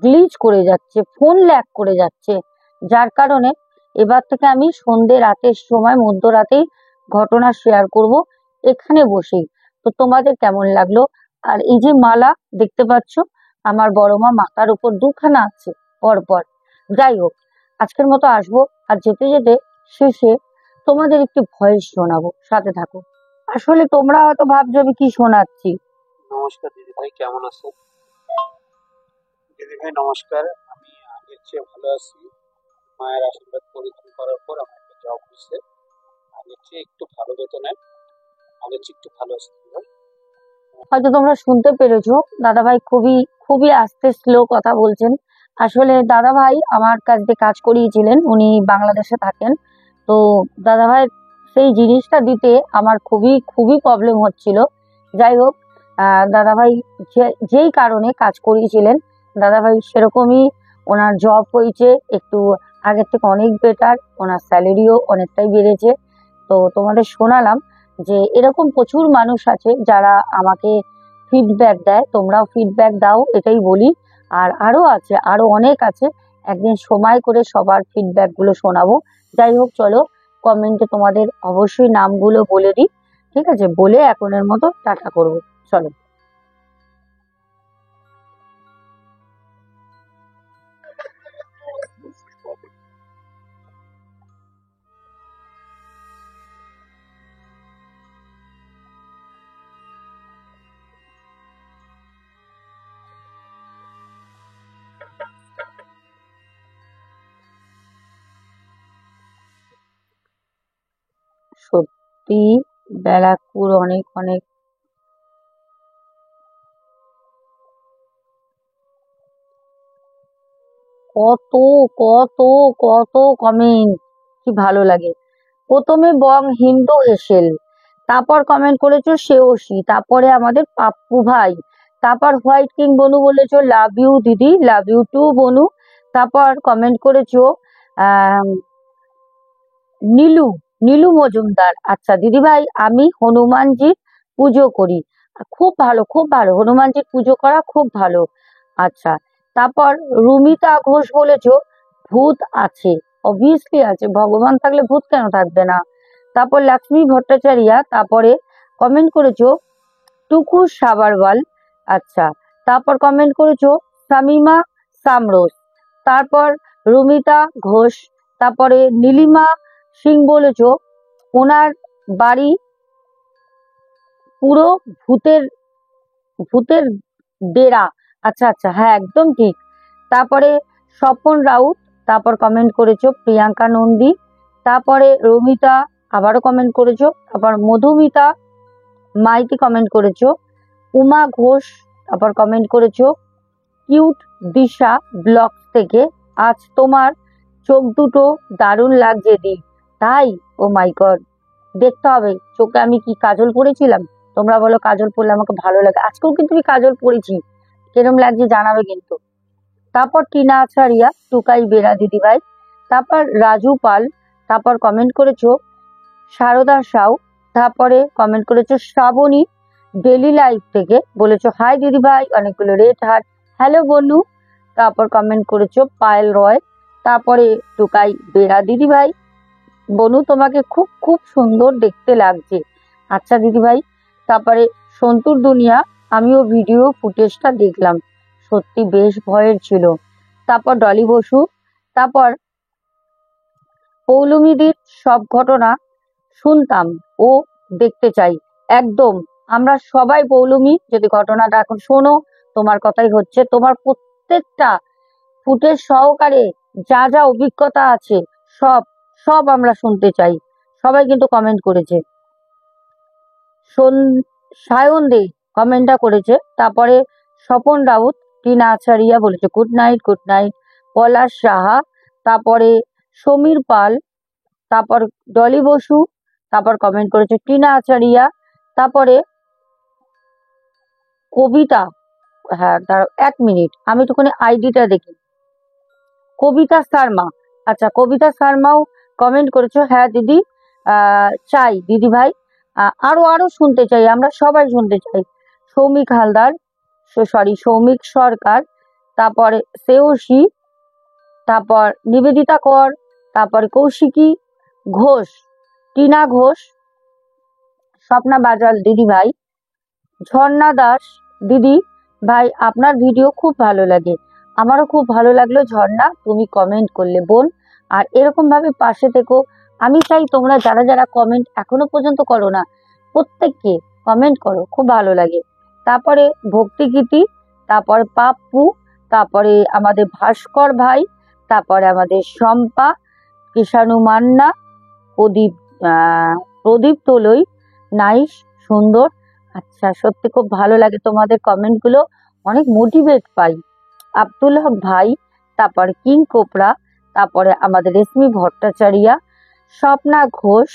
গ্লিচ করে যাচ্ছে, ফোন ল্যাগ করে যাচ্ছে। যার কারণে এবার থেকে আমি সন্ধে রাতের সময় মধ্যরাতেই ঘটনা শেয়ার করব এখানে বসেই। তো তোমাদের কেমন লাগলো? আর এই যে মালা দেখতে পাচ্ছ, আমার বড় মা মাথার উপর দুখানা আছে পরপর। যাই হোক, আজকের মতো আসবো, আর যেতে যেতে শেষে তোমাদের একটি ভয়েস শোনাবো, সাথে থাকো। আসলে তোমরা হয়তো ভাবছো আমি কি শোনাচ্ছি। নমস্কার দিদি ভাই, কেমন আছেন? দিদি ভাই নমস্কার, আমি আগের চেয়ে ভালো আছি। মায়ের আশীর্বাদ পরীক্ষা করার পর আমার একটা জব হয়েছে, আগের চেয়ে একটু ভালো বেতনে, আগের চেয়ে একটু ভালো আছি দিদি ভাই। হয়তো তোমরা শুনতে পেরেছো, দাদাভাই খুবই খুবই আস্তে স্লো কথা বলছেন। আসলে দাদাভাই আমার কাছ দিয়ে কাজ করিয়েছিলেন, উনি বাংলাদেশে থাকেন। তো দাদাভাই সেই জিনিসটা দিতে আমার খুবই খুবই প্রবলেম হচ্ছিল। যাই হোক, দাদাভাই যেই কারণে কাজ করিয়েছিলেন, দাদাভাই সেরকমই ওনার জব হয়েছে, একটু আগের থেকে অনেক বেটার, ওনার স্যালারিও অনেকটাই বেড়েছে। তো তোমাদের শোনালাম যে এরকম প্রচুর মানুষ আছে যারা আমাকে ফিডব্যাক দেয়, তোমরাও ফিডব্যাক দাও, এটাই বলি। আর আরো আছে, আরো অনেক আছে, একদিন সময় করে সবার ফিডব্যাক গুলো শোনাবো। যাই হোক, চলো কমেন্টে তোমাদের অবশ্যই নামগুলো বলে দিই। ঠিক আছে, বলে এখনের মতো টাটা করবো, চলো। সত্যি ব্যারাকপুর অনেক অনেক কত কত কত কমেন্ট, কি ভালো লাগে। প্রথমে বং হিন্দু হেসেল, তারপর কমেন্ট করেছো শ্রেয়সী, তারপরে আমাদের পাপ্পু ভাই, তারপর হোয়াইট কিং বনু বলেছো লাভ ইউ দিদি, লাভ ইউ টু বনু। তারপর কমেন্ট করেছো আহ নীলু, নীলু মজুমদার, আচ্ছা দিদি ভাই আমি হনুমানজির পুজো করি। খুব ভালো, খুব ভালো, হনুমানজির পুজো করা খুব ভালো। আচ্ছা, তারপর রুমিতা ঘোষ বলেছো ভূত আছে, অবভিয়াসলি আছে, ভগবান থাকলে ভূত কেন থাকবে না। তারপর লক্ষ্মী ভট্টাচার্যা তারপরে কমেন্ট করেছো টুকু সাবারওয়াল। আচ্ছা, তারপর কমেন্ট করেছো শামিমা সামরোজ। তারপর রুমিতা ঘোষ, তারপরে নীলিমা সিং বলেছো ওনার বাড়ি পুরো ভূতের ভূতের ডেরা। আচ্ছা আচ্ছা, হ্যাঁ একদম ঠিক। তারপরে স্বপন রাউত তারপর কমেন্ট করেছো প্রিয়াঙ্কা নন্দী। তারপরে রমিতা আবারও কমেন্ট করেছো। তারপর মধুমিতা মাইতি কমেন্ট করেছো। উমা ঘোষ তারপর কমেন্ট করেছো কিউট দিশা ব্লগ থেকে আজ তোমার চোখ দুটো দারুণ লাগছে দি। তাই? ও মাই গড, দেখতে হবে চোখে আমি কি কাজল পরেছিলাম। তোমরা বলো কাজল পরলে আমাকে ভালো লাগে, আজকেও কিন্তু আমি কাজল পরেছি, কিরম লাগছে জানাবে কিন্তু। তারপর টিনা আচারিয়া টুকাই বেরা দিদি ভাই। তারপর রাজু পাল তারপর কমেন্ট করেছো সারদা সাউ। তারপরে কমেন্ট করেছো শ্রাবণী ডেলি লাইফ থেকে বলেছো হাই দিদি ভাই, অনেকগুলো রেড হার্ট, হ্যালো বনু। তারপর কমেন্ট করেছো পায়েল রয়। তারপরে টুকাই বেরা দিদি ভাই বনু তোমাকে খুব খুব সুন্দর দেখতে লাগছে। আচ্ছা দিদি ভাই। তারপরে সন্তুর দুনিয়া, আমিও ভিডিও ফুটেজটা দেখলাম, সত্যি বেশ ভয়ের ছিল। তারপর ডলি বসু, তারপর পৌলমীদির সব ঘটনা শুনতাম ও দেখতে চাই। একদম, আমরা সবাই পৌলমী যদি ঘটনাটা এখন শোনো, তোমার কথাই হচ্ছে, তোমার প্রত্যেকটা ফুটেজ সহকারে যা যা অভিজ্ঞতা আছে সব সব আমরা শুনতে চাই। সবাই কিন্তু কমেন্ট করেছে। সায়ন দে কমেন্টটা করেছে। তারপরে স্বপন রাউত, টিনা আচারিয়া বলেছে গুড নাইট গুড নাইট। পলাশ সাহা, তারপরে সমীর পাল, তারপর ডলি বসু, তারপর কমেন্ট করেছে টিনা আচারিয়া। তারপরে কবিতা, হ্যাঁ দাঁড়াও 1 মিনিট আমি একটুখানি আইডিটা দেখি। কবিতা শর্মা, আচ্ছা কবিতা শর্মাও কমেন্ট করেছো হ্যাঁ দিদি চাই দিদি ভাই, আরো আরো শুনতে চাই, আমরা সবাই শুনতে চাই। সৌমিক হালদার, সৌমিক সরকার, তারপরে শ্রেয়সী, তারপর নিবেদিতা কর, তারপর কৌশিকী ঘোষ, টিনা ঘোষ, স্বপ্না বাজাল দিদি ভাই, ঝর্ণা দাস দিদি ভাই আপনার ভিডিও খুব ভালো লাগে। আমারও খুব ভালো লাগলো ঝর্ণা, তুমি কমেন্ট করলে বোন, আর এরকম ভাবে পাশে থেকো। আমি চাই তোমরা যারা যারা কমেন্ট এখনো পর্যন্ত করো না প্রত্যেককে কমেন্ট করো, খুব ভালো লাগে। তারপরে ভক্তিগীতি, তারপরে পাপ্পু, তারপরে আমাদের ভাস্কর ভাই, তারপরে আমাদের শম্পা, কিষাণু মান্না, প্রদীপ প্রদীপ তোলই, নাইস, সুন্দর। আচ্ছা সত্যি খুব ভালো লাগে তোমাদের কমেন্ট গুলো, অনেক মোটিভেট পাই। আব্দুল হক ভাই, তারপর কিং কোপরা, তারপরে আমাদের রেশমি ভট্টাচার্যা, স্বপ্না ঘোষ,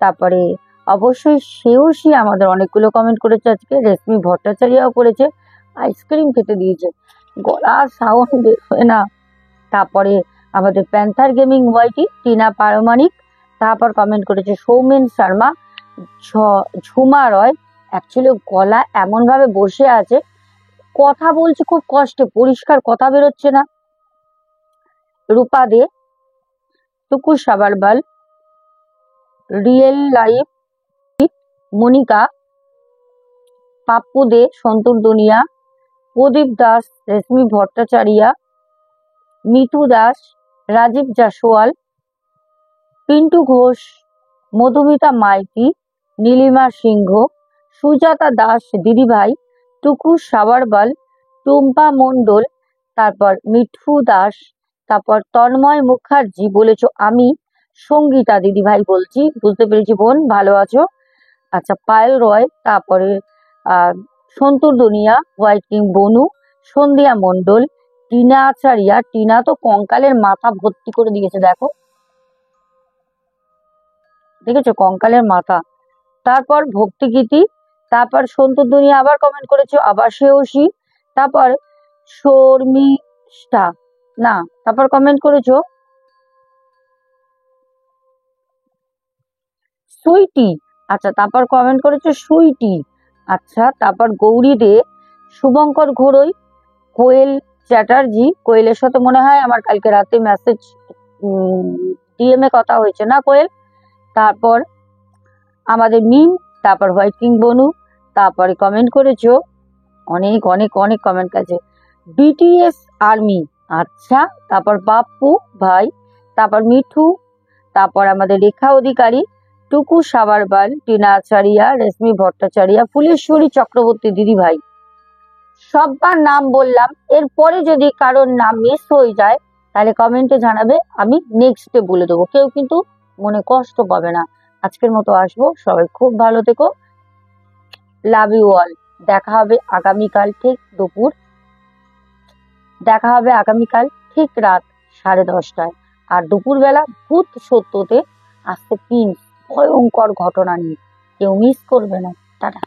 তারপরে অবশ্যই শ্রেয়সী আমাদের অনেকগুলো কমেন্ট করেছে আজকে, রেশমি ভট্টাচার্যাও করেছে, আইসক্রিম খেতে দিয়েছে, গলা সাউন্ড বের হয় না। তারপরে আমাদের প্যান্থার গেমিং ওয়াইটি, টিনা পারমাণিক, তারপর কমেন্ট করেছে সৌমেন শর্মা, ঝুমা রয়, অ্যাকচুয়ালি গলা এমন ভাবে বসে আছে, কথা বলছে খুব কষ্টে, পরিষ্কার কথা বেরোচ্ছে না। রূপা দে, টুকু সাবারবাল, রিয়েল লাইফ, মনিকা, পাপ্পু দে, সন্তুর দুনিয়া, প্রদীপ দাস, রেশমি ভট্টাচার্যা, মিঠু দাস, রাজীব জাসওয়াল, পিন্টু ঘোষ, মধুমিতা মাইতি, নীলিমা সিংহ, সুজাতা দাস দিদিভাই, টুকু সাবারবাল, টুম্পা মণ্ডল, তারপর মিঠু দাস, তারপর তন্ময় মুখার্জি বলেছো আমি সঙ্গীতা দিদিভাই বলছি, বুঝতে পেরেছি বোন, ভালো আছো। আচ্ছা পায়েল রয়, তারপরে সন্তুর দুনিয়া, হোয়াইট কিং বনু, সন্ধ্যা মণ্ডল, টিনা আচারিয়া, টিনা তো কঙ্কালের মাথা ভর্তি করে দিয়েছে দেখো, দেখেছো কঙ্কালের মাথা। তারপর ভক্তিগীতি, তারপর সন্তু দুনিয়া আবার কমেন্ট করেছো, আবার শ্রেয়সী। তারপর শর্মিষ্ঠা, না, তারপর কমেন্ট করেছো সুইটি। আচ্ছা, তারপর কমেন্ট করেছো সুইটি। আচ্ছা, তারপর গৌরী দে, শুভঙ্কর ঘোড়ই, কোয়েল চ্যাটার্জি। কোয়েলের সাথে মনে হয় আমার কালকে রাতে মেসেজ ডিএম এ কথা হয়েছে না কোয়েল? তারপর আমাদের মিম, তারপর হোয়াইট কিং বনু। তারপরে কমেন্ট করেছো অনেক অনেক অনেক কমেন্ট আছে, বিটিএস আর্মি। আচ্ছা, তারপর বাপ্পু ভাই, তারপর মিঠু, তারপর আমাদের রেখা অধিকারী, টুকু সাবারবাল, টিনা আচারিয়া, রেশমি ভট্টাচার্য, ফুলেশ্বরী চক্রবর্তী দিদি ভাই। সবার নাম বললাম, এরপরে যদি কারোর নাম মিস হয়ে যায় তাহলে কমেন্টে জানাবে, আমি নেক্সটে বলে দেবো, কেউ কিন্তু মনে কষ্ট পাবে না। আজকের মতো আসবো, সবাই খুব ভালো থেকো, লাভ ইউ অল। দেখা হবে আগামীকাল ঠিক দুপুর, দেখা হবে আগামীকাল ঠিক রাত 10:30টায়। আর দুপুরবেলা ভূত সত্যতে আসছে প্রিন্স ভয়ঙ্কর ঘটনা নিয়ে, কেউ মিস করবে না। টাটা।